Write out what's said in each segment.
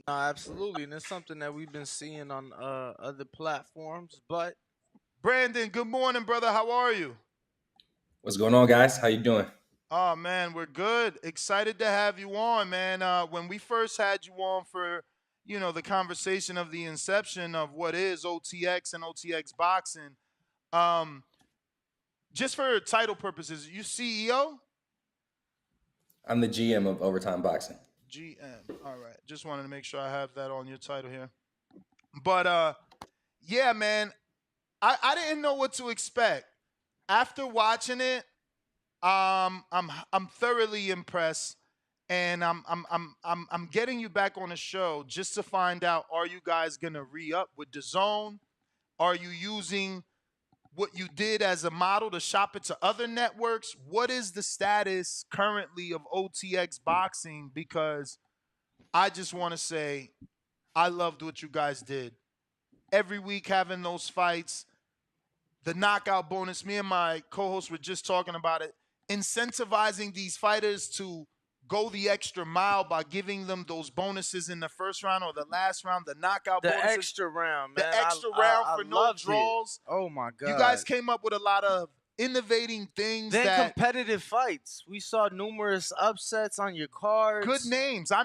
No, absolutely, and it's something that we've been seeing on other platforms. But Brandon, good morning, brother. How are you? What's going on, guys? How you doing? Oh man, we're good. Excited to have you on, man. When we first had you on for, the conversation of the inception of what is OTX and OTX boxing, um, just for title purposes, you CEO? I'm the GM of Overtime Boxing. GM. All right. Just wanted to make sure I have that on your title here. But yeah, man, I didn't know what to expect. After watching it, I'm thoroughly impressed, and I'm getting you back on the show just to find out: are you guys gonna re up with the zone? Are you using what you did as a model to shop it to other networks? What is the status currently of OTX boxing? Because I just want to say I loved what you guys did. Every week having those fights, the knockout bonus. Me and my co-host were just talking about it. Incentivizing these fighters to go the extra mile by giving them those bonuses in the first round or the last round, the knockout the bonuses, extra round, the man, extra round I for no loved it. draws. Oh my You guys god. came up with a lot of innovating things Then that competitive fights. We saw numerous upsets on your good cards. names. I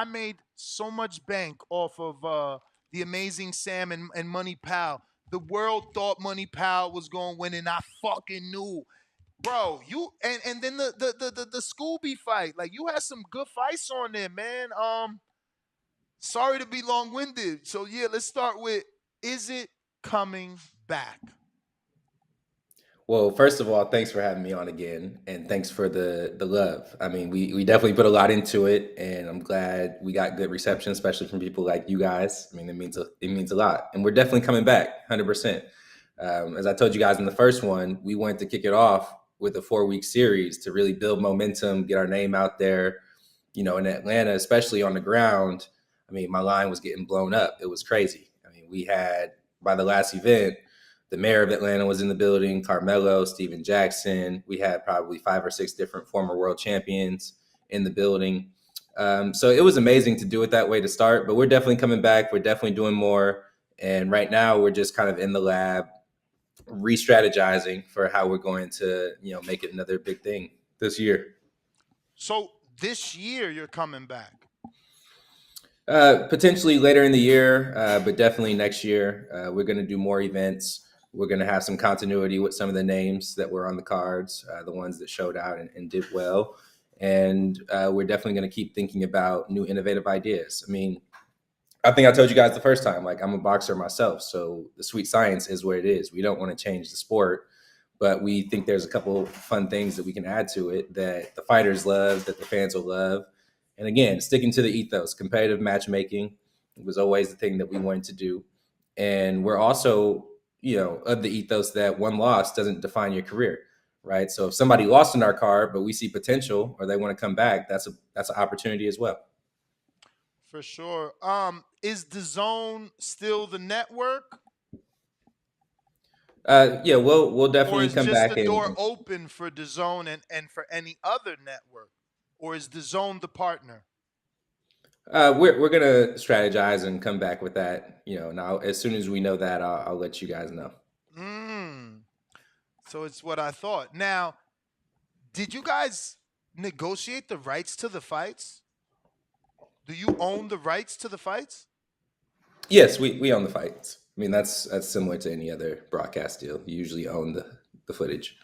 made so much bank off of the amazing Sam and Money Pal. The world thought Money Pal was going to win, and I fucking knew. Bro, you and then the Scooby fight. Like you had some good fights on there, man. Sorry to be long winded. So yeah, let's start with is it coming back? Well, first of all, thanks for having me on again, and thanks for the love. I mean, we definitely put a lot into it, and I'm glad we got good reception, especially from people like you guys. I mean, it means a lot, and we're definitely coming back, 100%. As I told you guys in the first one, we wanted to kick it off with a 4 week series to really build momentum, get our name out there. In Atlanta, especially on the ground. I mean, my line was getting blown up. It was crazy. I mean, we had by the last event, the mayor of Atlanta was in the building, Carmelo, Steven Jackson. We had probably 5 or 6 different former world champions in the building. So it was amazing to do it that way to start, but we're definitely coming back. We're definitely doing more. And right now we're just kind of in the lab re-strategizing for how we're going to, make it another big thing this year. So this year you're coming back. Potentially later in the year, but definitely next year. We're going to do more events. We're going to have some continuity with some of the names that were on the cards, the ones that showed out and did well. And we're definitely going to keep thinking about new innovative ideas. I mean, I think I told you guys the first time, like I'm a boxer myself. So the sweet science is what it is. We don't want to change the sport, but we think there's a couple fun things that we can add to it that the fighters love, that the fans will love. And again, sticking to the ethos, competitive matchmaking was always the thing that we wanted to do. And we're also, of the ethos that one loss doesn't define your career, right? So if somebody lost in our card, but we see potential or they want to come back, that's an opportunity as well. For sure. Is the zone still the network? Yeah, we'll Or definitely is come just back the door and open for the zone and for any other network? Or is the zone the partner? we're gonna strategize and come back with that. Now as soon as we know that, I'll let you guys know. Mm. So it's what I thought. Now, did you guys negotiate the rights to the fights? Do you own the rights to the fights? Yes, we own the fights. I mean, that's similar to any other broadcast deal. You usually own the footage.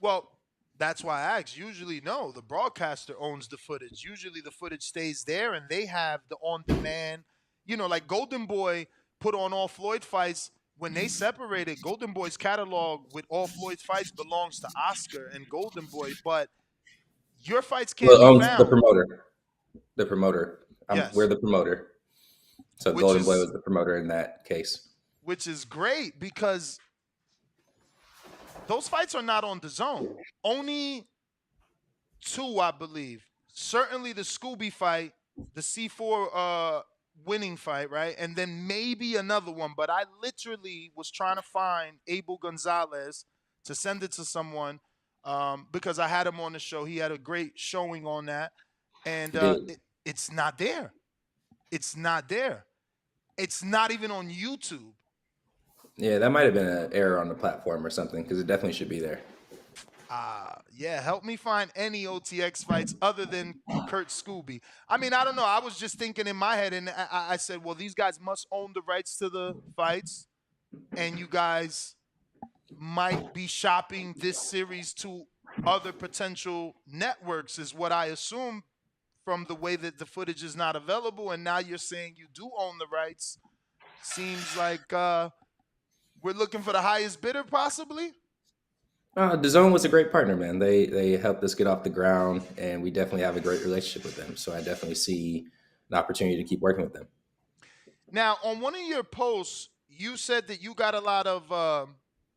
Well, that's why I asked. Usually, no, the broadcaster owns the footage. Usually, the footage stays there and they have the on demand. Like Golden Boy put on all Floyd fights. When they separated, Golden Boy's catalog with all Floyd's fights belongs to Oscar and Golden Boy, but your fights can't Well, be owns the found. promoter. The promoter. We're Yes, the promoter. So which Golden Boy is was the promoter in that case. which is great because those fights are not on the zone. Only two, I believe. Certainly the Scooby fight, the C4 winning fight, right? And then maybe another one. But I literally was trying to find Abel Gonzalez to send it to someone because I had him on the show. He had a great showing on that, and He did. it's not there. it's not there. It's not even on YouTube. Yeah, that might have been an error on the platform or something because it definitely should be there. Yeah, help me find any OTX fights other than Kurt Scooby. I mean, I don't know. I was just thinking in my head, and I said, well, these guys must own the rights to the fights, and you guys might be shopping this series to other potential networks, is what I assume from the way that the footage is not available. And now you're saying you do own the rights. Seems like we're looking for the highest bidder, possibly. Dazn was a great partner, man. They helped us get off the ground, and we definitely have a great relationship with them. So I definitely see an opportunity to keep working with them. Now, on one of your posts, you said that you got a lot of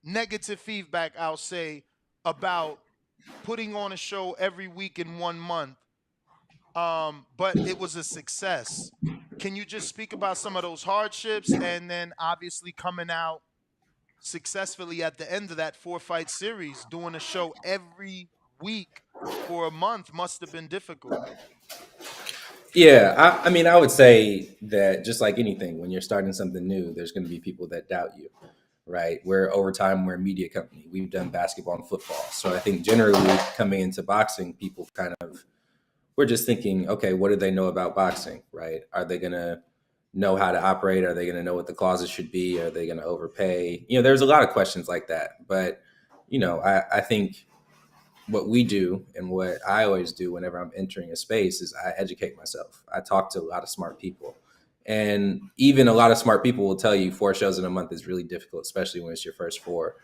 negative feedback, I'll say, about putting on a show every week in 1 month, but it was a success. Can you just speak about some of those hardships and then obviously coming out successfully at the end of that 4-fight series, doing a show every week for a month must have been difficult. Yeah, I mean, I would say that just like anything, when you're starting something new, there's going to be people that doubt you, right? Over time, we're a media company. We've done basketball and football. So I think generally coming into boxing, people we're just thinking, okay, what do they know about boxing, right? Are they going to know how to operate? Are they going to know what the clauses should be? Are they going to overpay? There's a lot of questions like that. But, I think what we do and what I always do whenever I'm entering a space is I educate myself. I talk to a lot of smart people. And even a lot of smart people will tell you 4 shows in a month is really difficult, especially when it's your first 4.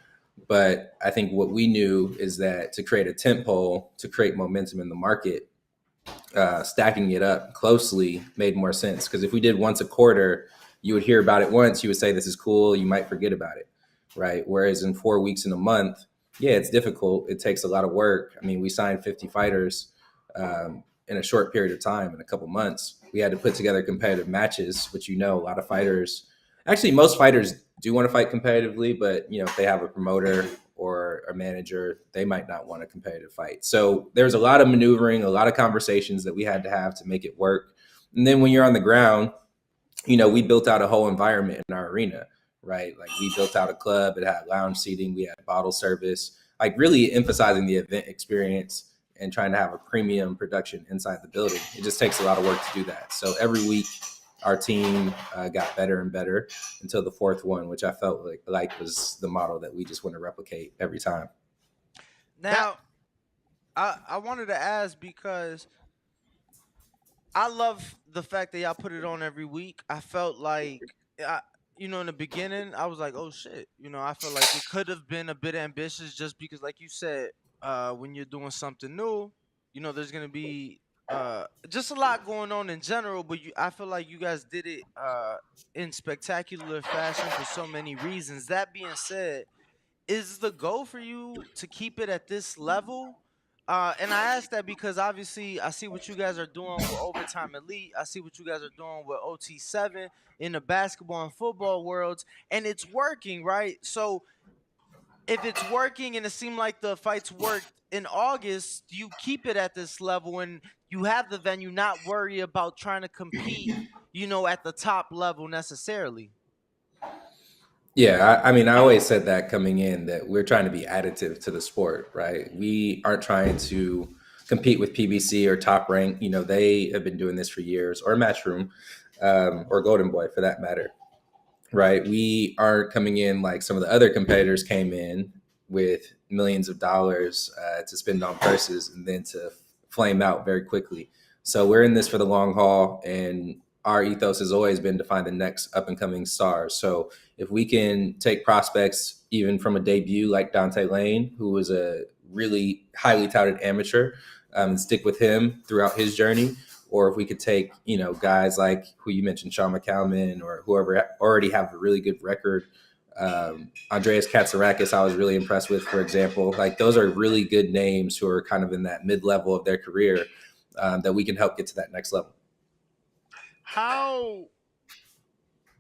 But I think what we knew is that to create a tent pole, to create momentum in the market, stacking it up closely made more sense. Because if we did once a quarter, you would hear about it once, you would say, this is cool, you might forget about it, right? Whereas in 4 weeks in a month, yeah, it's difficult. It takes a lot of work. I mean, we signed 50 fighters in a short period of time, in a couple months. We had to put together competitive matches, which, a lot of fighters, actually most fighters do want to fight competitively, but if they have a promoter or a manager, they might not want a competitive fight. So there's a lot of maneuvering, a lot of conversations that we had to have to make it work. And then when you're on the ground, we built out a whole environment in our arena, right? Like we built out a club, it had lounge seating, we had bottle service, like really emphasizing the event experience and trying to have a premium production inside the building. It just takes a lot of work to do that. So every week our team got better and better until the 4th one, which I felt like was the model that we just want to replicate every time. Now, I wanted to ask because I love the fact that y'all put it on every week. I felt like, in the beginning, I was like, oh shit. I felt like it could have been a bit ambitious just because, like you said, when you're doing something new, there's going to be just a lot going on in general. But I feel like you guys did it in spectacular fashion for so many reasons. That being said, is the goal for you to keep it at this level? And I ask that because obviously I see what you guys are doing with Overtime Elite. I see what you guys are doing with OT7 in the basketball and football worlds, and it's working, right? So if it's working and it seemed like the fights worked in August, do you keep it at this level and you have the venue, not worry about trying to compete, at the top level necessarily? Yeah, I mean, I always said that coming in that we're trying to be additive to the sport, right? We aren't trying to compete with PBC or Top Rank. They have been doing this for years, or Matchroom, or Golden Boy for that matter, right? We aren't coming in like some of the other competitors came in with millions of dollars to spend on purses and then to flame out very quickly. So we're in this for the long haul, and our ethos has always been to find the next up and coming stars. So if we can take prospects even from a debut like Dante Lane, who was a really highly touted amateur, and stick with him throughout his journey, or if we could take, guys like who you mentioned, Sean McCalman, or whoever already have a really good record. Andreas Katsarakis, I was really impressed with, for example. Like those are really good names who are kind of in that mid-level of their career that we can help get to that next level. How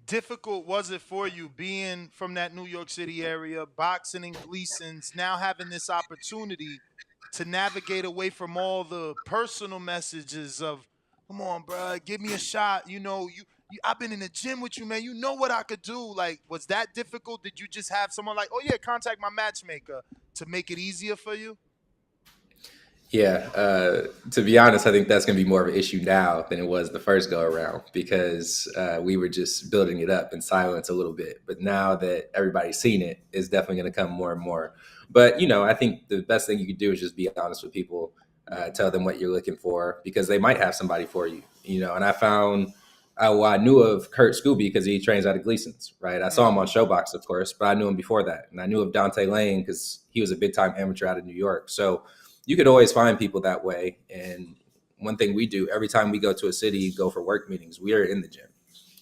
difficult was it for you being from that New York City area, boxing in Gleason's, now having this opportunity to navigate away from all the personal messages of come on, bro, give me a shot. I've been in the gym with you, man. You know what I could do. Like, was that difficult? Did you just have someone like, oh yeah, contact my matchmaker to make it easier for you? Yeah, to be honest, I think that's going to be more of an issue now than it was the first go around because we were just building it up in silence a little bit. But now that everybody's seen it, it's definitely going to come more and more. But I think the best thing you could do is just be honest with people, tell them what you're looking for because they might have somebody for you. And I found. I knew of Kurt Scooby because he trains out of Gleason's, right? I saw him on Showbox, of course, but I knew him before that. And I knew of Dante Lane because he was a big time amateur out of New York. So you could always find people that way. And one thing we do every time we go to a city, go for work meetings, we are in the gym.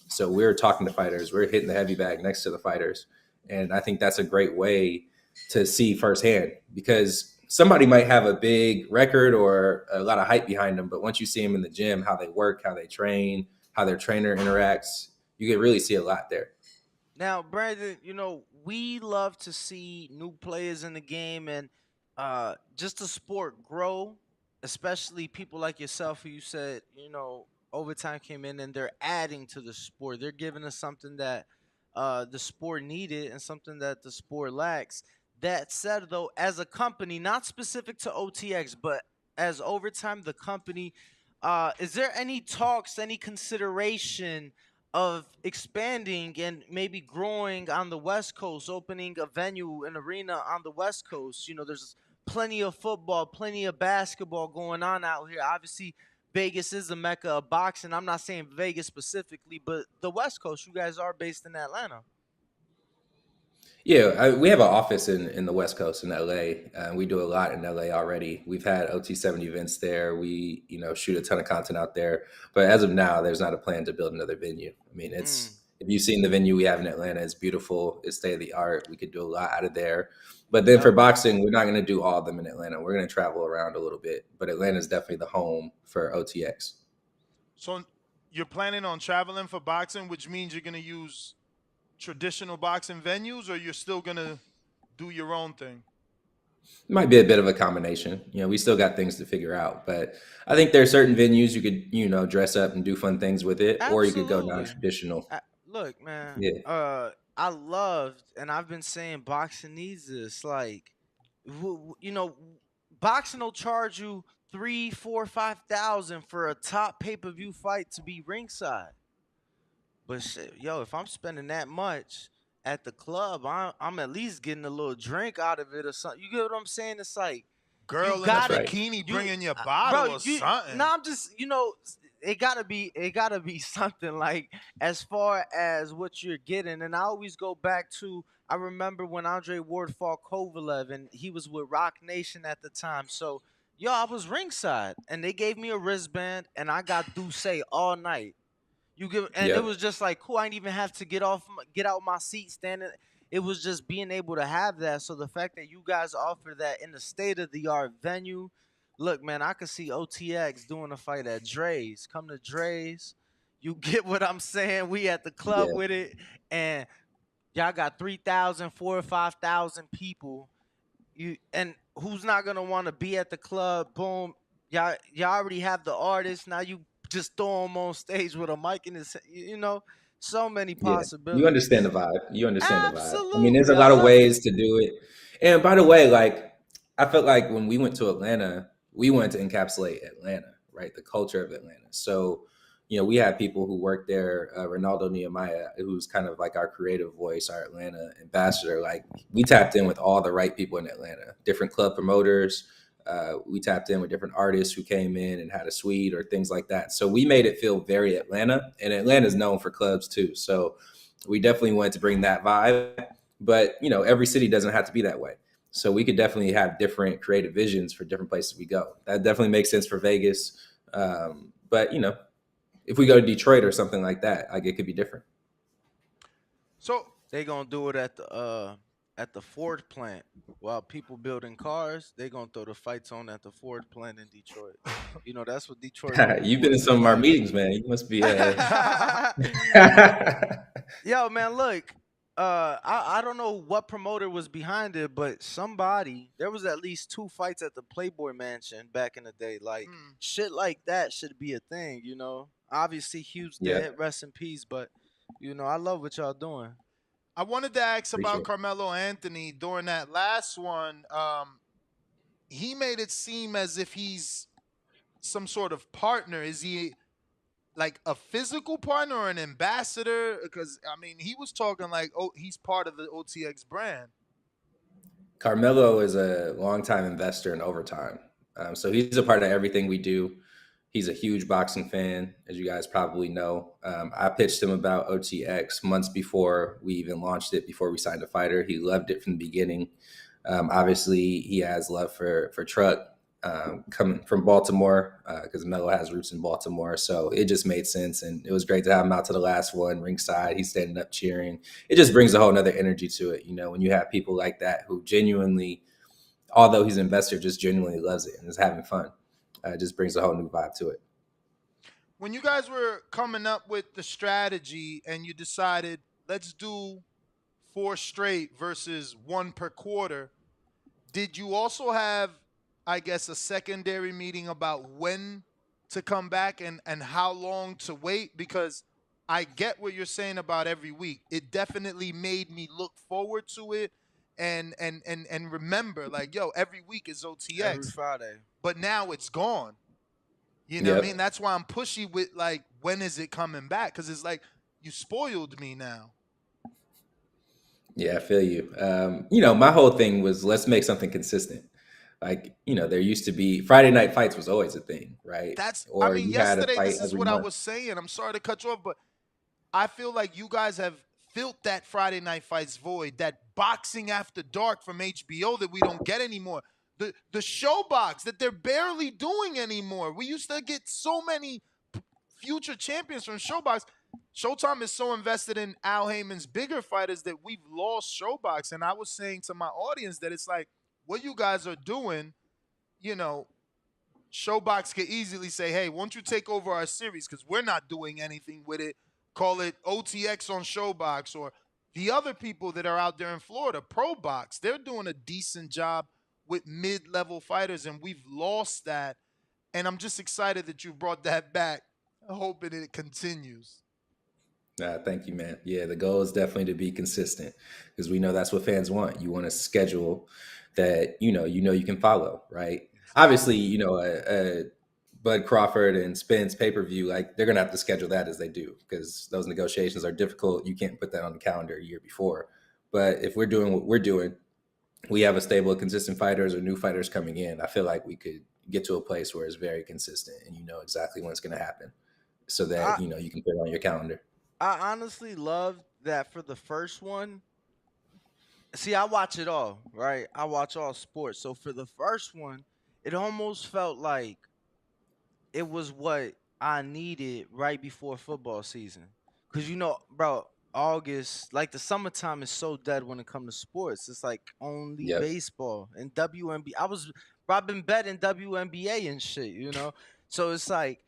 So we're talking to fighters, we're hitting the heavy bag next to the fighters. And I think that's a great way to see firsthand because somebody might have a big record or a lot of hype behind them. But once you see them in the gym, how they work, how they train, how their trainer interacts, you can really see a lot there. Now, Brandon, we love to see new players in the game and just the sport grow, especially people like yourself who you said, overtime came in and they're adding to the sport. They're giving us something that the sport needed and something that the sport lacks. That said, though, as a company, not specific to OTX, but as overtime, the company, is there any talks, any consideration of expanding and maybe growing on the West Coast, opening a venue, an arena on the West Coast? There's plenty of football, plenty of basketball going on out here. Obviously, Vegas is the mecca of boxing. I'm not saying Vegas specifically, but the West Coast, you guys are based in Atlanta. Yeah, we have an office in the West Coast in LA. We do a lot in LA already. We've had OT70 events there. We, shoot a ton of content out there. But as of now, there's not a plan to build another venue. I mean, if you've seen the venue we have in Atlanta, it's beautiful. It's state of the art. We could do a lot out of there. But then for boxing, we're not going to do all of them in Atlanta. We're going to travel around a little bit. But Atlanta is definitely the home for OTX. So you're planning on traveling for boxing, which means you're going to use traditional boxing venues, or you're still gonna do your own thing? It might be a bit of a combination. We still got things to figure out, but I think there are certain venues you could, dress up and do fun things with it, Absolutely. or you could go non-traditional. Look, man. Yeah. I loved, and I've been saying boxing needs this. Like, boxing will charge you 3, 4, 5,000 for a top pay-per-view fight to be ringside. But shit, if I'm spending that much at the club, I'm at least getting a little drink out of it or something. You get what I'm saying? It's like girl in a bikini bringing your bottle or something. No, I'm just it gotta be something like as far as what you're getting. And I always go back to I remember when Andre Ward fought Kovalev and he was with Rock Nation at the time. So I was ringside and they gave me a wristband and I got Duce all night. It was just like cool. I didn't even have to get out my seat, standing. It was just being able to have that. So the fact that you guys offer that in the state of the art venue, look, man, I could see OTX doing a fight at Dre's. Come to Dre's, you get what I'm saying. We at the club with it, and y'all got 3,000, 4,000 or 5,000 people. And who's not gonna want to be at the club? Boom, y'all already have the artist. Now you just throw him on stage with a mic in his, so many possibilities. You understand the vibe. Absolutely. I mean, there's a lot of ways to do it. And by the way, like, I felt like when we went to Atlanta, we wanted to encapsulate Atlanta, right? The culture of Atlanta. So, we had people who worked there, Ronaldo Nehemiah, who's kind of like our creative voice, our Atlanta ambassador. Like, we tapped in with all the right people in Atlanta, different club promoters. We tapped in with different artists who came in and had a suite or things like that. So we made it feel very Atlanta, and Atlanta is known for clubs too. So we definitely wanted to bring that vibe, but every city doesn't have to be that way. So we could definitely have different creative visions for different places we go. That definitely makes sense for Vegas. But if we go to Detroit or something like that, like it could be different. So they gonna do it at the Ford plant while people building cars. They gonna throw the fights on at the Ford plant in Detroit. That's what Detroit. You've been in some of our meetings, man. You must be. Yo, man, look. I don't know what promoter was behind it, but there was at least 2 fights at the Playboy Mansion back in the day. Like shit like that should be a thing, you know. Obviously Hugh's Yeah, dead, rest in peace, but I love what y'all doing. I wanted to ask about appreciate it. Carmelo Anthony during that last one. He made it seem as if he's some sort of partner. Is he like a physical partner or an ambassador? Because I mean, he was talking like, oh, he's part of the OTX brand. Carmelo is a longtime investor in Overtime. So he's a part of everything we do. He's a huge boxing fan, as you guys probably know. I pitched him about OTX months before we even launched it, before we signed a fighter. He loved it from the beginning. Obviously, he has love for Truck, coming from Baltimore, because Melo has roots in Baltimore. So it just made sense. And it was great to have him out to the last one, ringside. He's standing up cheering. It just brings a whole nother energy to it. When you have people like that who genuinely, although he's an investor, just genuinely loves it and is having fun. It just brings a whole new vibe to it. When you guys were coming up with the strategy and you decided, let's do 4 straight versus 1 per quarter, did you also have, I guess, a secondary meeting about when to come back and how long to wait? Because I get what you're saying about every week. It definitely made me look forward to it and remember, like, yo, every week is OTX. Every Friday. But now it's gone. You know what I mean? That's why I'm pushy with, like, when is it coming back? Because it's like, you spoiled me now. Yeah, I feel you. My whole thing was, let's make something consistent. Like, there used to be Friday night fights was always a thing, right? Or you had a Yesterday, fight this is every what I month. was saying. I'm sorry to cut you off, but I feel like you guys have filled that Friday night fights void, that boxing after dark from HBO that we don't get anymore. The show box that they're barely doing anymore. We used to get so many future champions from Showbox. Showtime is so invested in Al Heyman's bigger fighters that we've lost Showbox. And I was saying to my audience that it's like, what you guys are doing, Showbox could easily say, hey, won't you take over our series? Because we're not doing anything with it. Call it OTX on Showbox, or the other people that are out there in Florida, Pro Box. They're doing a decent job with mid-level fighters, and we've lost that. And I'm just excited that you brought that back, hoping it continues. Thank you, man. Yeah, the goal is definitely to be consistent, because we know that's what fans want. You want a schedule that you can follow, right? Obviously, Bud Crawford and Spence pay-per-view, like, they're gonna have to schedule that as they do, because those negotiations are difficult. You can't put that on the calendar a year before. But if we're doing what we're doing, we have a stable of consistent fighters or new fighters coming in. I feel like we could get to a place where it's very consistent and you know exactly when it's going to happen, so that I you can put it on your calendar. I honestly love that for the first one. See, I watch it all, right? I watch all sports. So for the first one, it almost felt like it was what I needed right before football season. Cause bro, August, like the summertime is so dead when it comes to sports. It's like only Yep. baseball and WNBA. Bro, I've been betting WNBA and shit, So it's like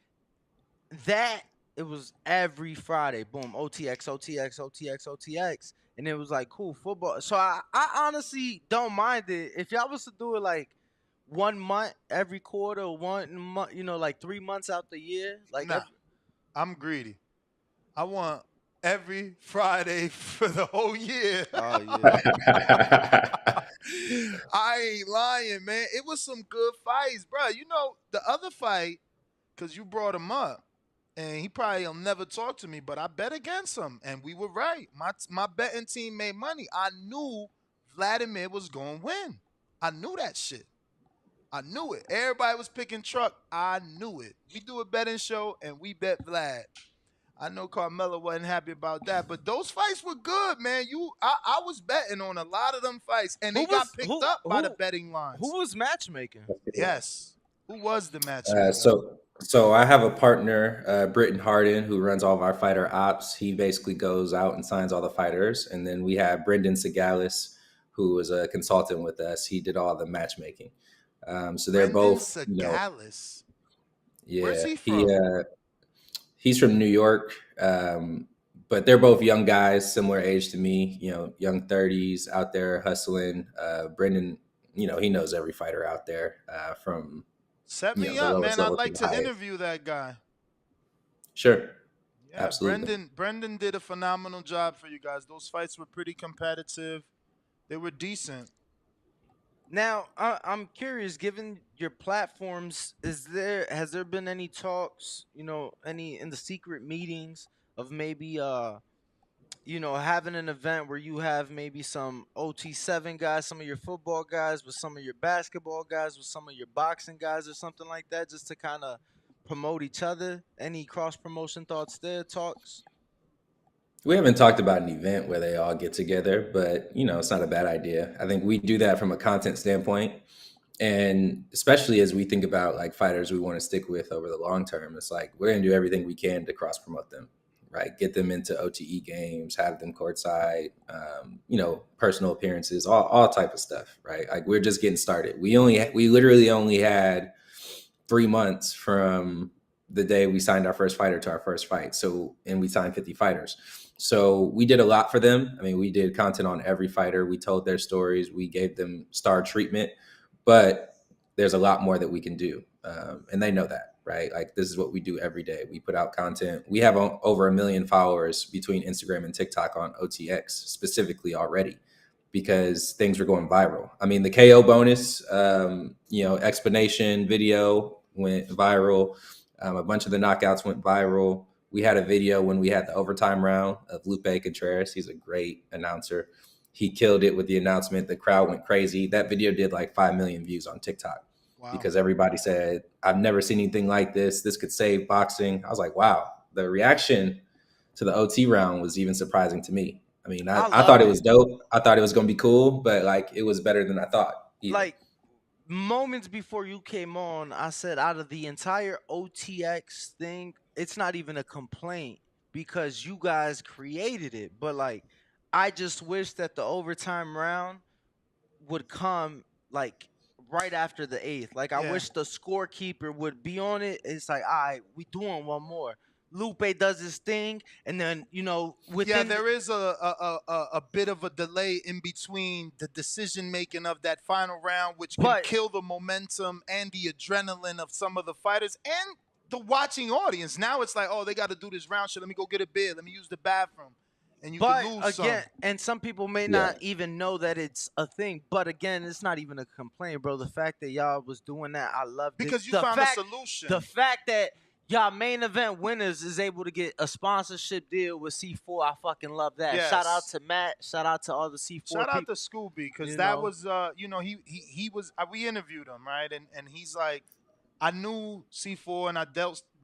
that. It was every Friday, boom, OTX, OTX, OTX, OTX. And it was like, cool, football. So I honestly don't mind it. If y'all was to do it like 1 month every quarter, 1 month, like 3 months out the year. Like, Nah, I'm greedy. I want every Friday for the whole year. oh yeah, I ain't lying, man. It was some good fights, bro. The other fight, because you brought him up, and he probably will never talk to me, but I bet against him, and we were right. My betting team made money. I knew Vladimir was going to win. I knew that shit. I knew it. Everybody was picking Truck. I knew it. We do a betting show, and we bet Vlad. I know Carmelo wasn't happy about that, but those fights were good, man. I was betting on a lot of them fights, and they got picked up by the betting lines. Who was matchmaking? Yes. Who was the matchmaker? So I have a partner, Britton Harden, who runs all of our fighter ops. He basically goes out and signs all the fighters. And then we have Brendan Segalis, who is a consultant with us. He did all the matchmaking. So they're Brendan both, Segalis. yeah. Where's he from? He's from New York, but they're both young guys, similar age to me, young 30s out there hustling. Brendan, he knows every fighter out there, from, Set me the up, lowest man. I'd level to like the to highest. interview that guy. Sure. Yeah, Absolutely. Brendan did a phenomenal job for you guys. Those fights were pretty competitive. They were decent. Now, I'm curious. Given your platforms, has there been any talks? Any in the secret meetings of maybe having an event where you have maybe some OT7 guys, some of your football guys, with some of your basketball guys, with some of your boxing guys, or something like that, just to kind of promote each other? Any cross promotion thoughts there? Talks? We haven't talked about an event where they all get together, but it's not a bad idea. I think we do that from a content standpoint. And especially as we think about like fighters we want to stick with over the long term, it's like we're going to do everything we can to cross promote them, right? Get them into OTE games, have them courtside, personal appearances, all type of stuff, right? Like we're just getting started. We literally only had 3 months from the day we signed our first fighter to our first fight. So, and we signed 50 fighters. So we did a lot for them. I mean, we did content on every fighter. We told their stories. We gave them star treatment, but there's a lot more that we can do. And they know that, right? Like this is what we do every day. We put out content. We have over 1 million followers between Instagram and TikTok on OTX specifically already, because things were going viral. I mean, the KO bonus, explanation video went viral. A bunch of the knockouts went viral. We had a video when we had the overtime round of Lupe Contreras. He's a great announcer. He killed it with the announcement. The crowd went crazy. That video did like 5 million views on TikTok. Wow. Because everybody said, I've never seen anything like this. This could save boxing. I was like, wow. The reaction to the OT round was even surprising to me. I mean, I thought it was dope. I thought it was going to be cool, but like it was better than I thought. Even. Like moments before you came on, I said out of the entire OTX thing, it's not even a complaint because you guys created it. But like, I just wish that the overtime round would come like right after the eighth. Like, I wish the scorekeeper would be on it. It's like, all right, we doing one more. Lupe does his thing, and then within there is a bit of a delay in between the decision making of that final round, which can kill the momentum and the adrenaline of some of the fighters and the watching audience. Now it's like, oh, they got to do this round shit. Let me go get a beer. Let me use the bathroom. And you can lose again, some. and some people may not even know that it's a thing. But again, it's not even a complaint, bro. The fact that y'all was doing that, I love it. Because you found a solution. The fact that y'all main event winners is able to get a sponsorship deal with C4, I fucking love that. Yes. Shout out to Matt. Shout out to all the C4 Shout out people. to Scooby, because that was, he was, we interviewed him, right? And he's like, I knew C4 and I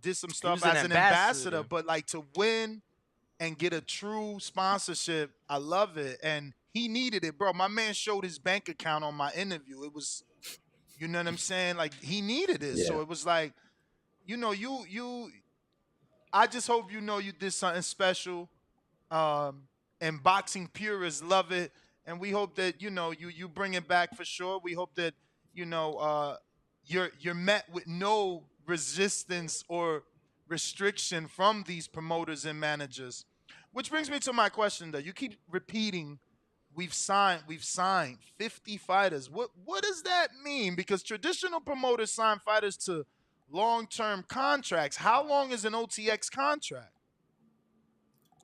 did some stuff as an ambassador, but like to win and get a true sponsorship, I love it. And he needed it, bro. My man showed his bank account on my interview. It was, you know what I'm saying? Like he needed it. Yeah. So it was like, I just hope you did something special. And boxing purists love it. And we hope that, you bring it back for sure. We hope that, you're met with no resistance or restriction from these promoters and managers. Which brings me to my question, though. You keep repeating, we've signed 50 fighters. What does that mean? Because traditional promoters sign fighters to long-term contracts. How long is an OTX contract?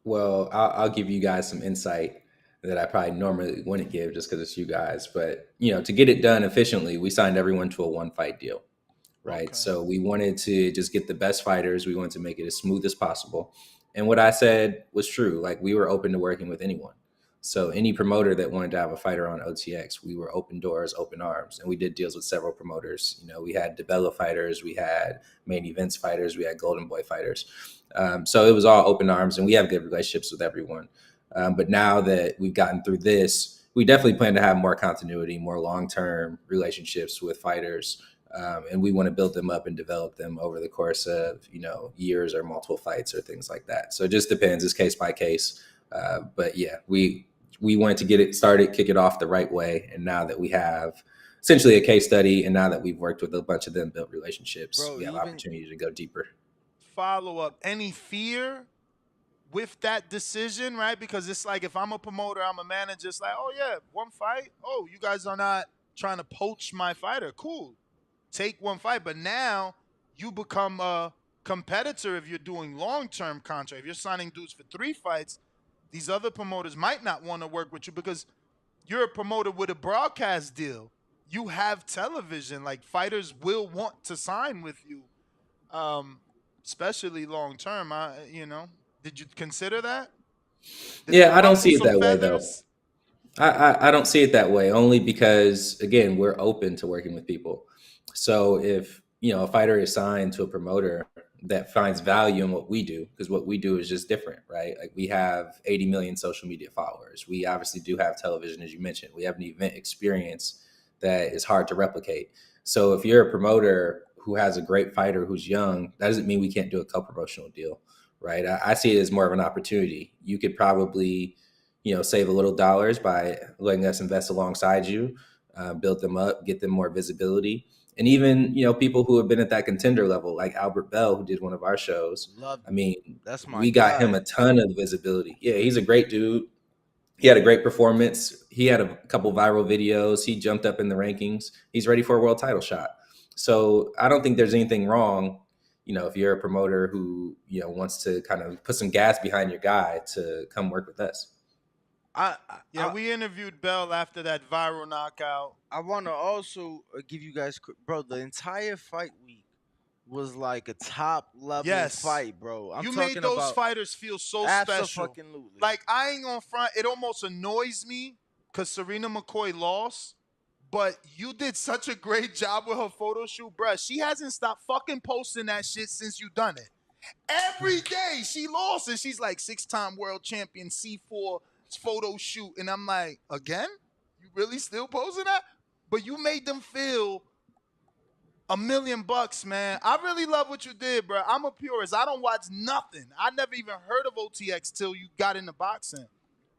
Well, I'll give you guys some insight that I probably normally wouldn't give just because it's you guys. But, to get it done efficiently, we signed everyone to a one-fight deal. Right. Okay. So we wanted to just get the best fighters. We wanted to make it as smooth as possible. And what I said was true. Like we were open to working with anyone. So any promoter that wanted to have a fighter on OTX, we were open doors, open arms. And we did deals with several promoters. We had DeBella fighters, we had main events fighters, we had Golden Boy fighters. So it was all open arms, and we have good relationships with everyone. But now that we've gotten through this, we definitely plan to have more continuity, more long-term relationships with fighters. And we want to build them up and develop them over the course of, years or multiple fights or things like that. So it just depends. It's case by case. But yeah, we wanted to get it started, kick it off the right way. And now that we have essentially a case study, and now that we've worked with a bunch of them, built relationships, we have opportunity to go deeper. Follow up. Any fear with that decision, right? Because it's like if I'm a promoter, I'm a manager, it's like, oh yeah, one fight. Oh, you guys are not trying to poach my fighter. Cool. Take one fight. But now you become a competitor if you're doing long-term contract. If you're signing dudes for 3 fights, these other promoters might not want to work with you because you're a promoter with a broadcast deal. You have television. Like, fighters will want to sign with you, especially long-term. Did you consider that? Did Yeah, I don't ruffle see it some that way though. feathers? I don't see it that way, only because again, we're open to working with people. So if a fighter is signed to a promoter that finds value in what we do, because what we do is just different, right? Like, we have 80 million social media followers. We obviously do have television, as you mentioned. We have an event experience that is hard to replicate. So if you're a promoter who has a great fighter who's young, that doesn't mean we can't do a co-promotional deal, right? I see it as more of an opportunity. You could probably save a little dollars by letting us invest alongside you, build them up, get them more visibility. And even, people who have been at that contender level, like Albert Bell, who did one of our shows. Love. I mean, That's my we got him guy. a ton of visibility. Yeah, he's a great dude. He had a great performance. He had a couple viral videos. He jumped up in the rankings. He's ready for a world title shot. So I don't think there's anything wrong, if you're a promoter who, wants to kind of put some gas behind your guy to come work with us. We interviewed Bell after that viral knockout. I want to also give you guys, bro, the entire fight week was like a top level fight, bro. You made those fighters feel so special. Absolutely. Like, I ain't gonna front. It almost annoys me because Serena McCoy lost, but you did such a great job with her photo shoot, bruh. She hasn't stopped fucking posting that shit since you done it. Every day she lost, and she's like 6-time world champion, C4 photo shoot, and I'm like, again? You really still posting that? But you made them feel $1 million, man. I really love what you did, bro. I'm a purist. I don't watch nothing. I never even heard of OTX till you got into boxing.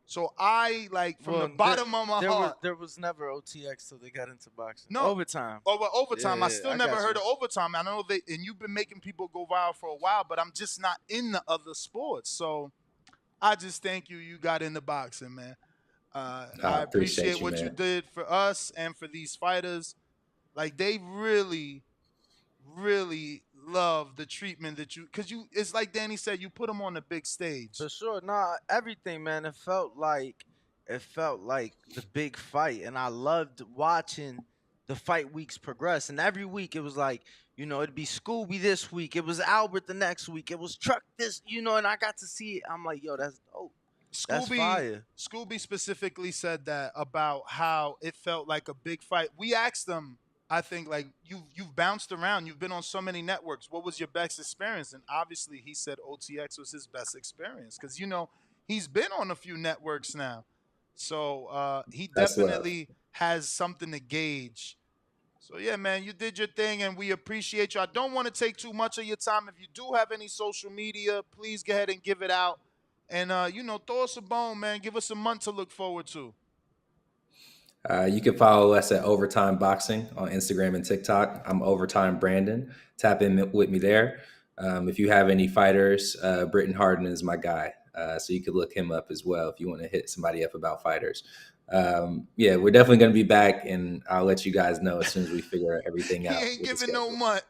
So I, from the bottom of my heart. There was never OTX till they got into boxing. No. Overtime. Overtime. Yeah, I still never heard of overtime. I know and you've been making people go viral for a while, but I'm just not in the other sports. So I just thank you. You got into boxing, man. I appreciate what you did for us and for these fighters. Like, they really, really love the treatment that because it's like Danny said, you put them on the big stage. For sure. Nah, everything, man. It felt like the big fight, and I loved watching the fight weeks progress. And every week it was like, it'd be Scooby this week, it was Albert the next week, it was Truck this, and I got to see it. I'm like, yo, that's dope. That's fire. Scooby specifically said that about how it felt like a big fight. We asked them, I think, like, you've bounced around, you've been on so many networks, what was your best experience? And obviously he said OTX was his best experience because he's been on a few networks now, so he definitely has something to gauge. So yeah, man, you did your thing, and we appreciate you. I don't want to take too much of your time. If you do have any social media, please go ahead and give it out. And, throw us a bone, man. Give us a month to look forward to. You can follow us at Overtime Boxing on Instagram and TikTok. I'm Overtime Brandon. Tap in with me there. If you have any fighters, Britton Harden is my guy. So you could look him up as well if you want to hit somebody up about fighters. We're definitely going to be back, and I'll let you guys know as soon as we figure everything out. He ain't giving no month.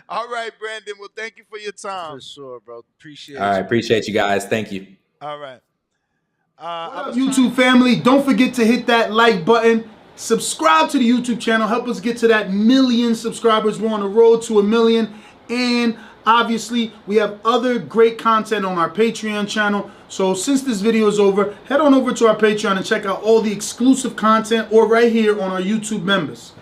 All right, Brandon. Well, thank you for your time. For sure, bro. Appreciate All right, appreciate you guys. Thank you. All right. What up, YouTube family? Don't forget to hit that like button. Subscribe to the YouTube channel. Help us get to that 1 million subscribers. We're on the road to 1 million. And obviously, we have other great content on our Patreon channel. So since this video is over, head on over to our Patreon and check out all the exclusive content, or right here on our YouTube members.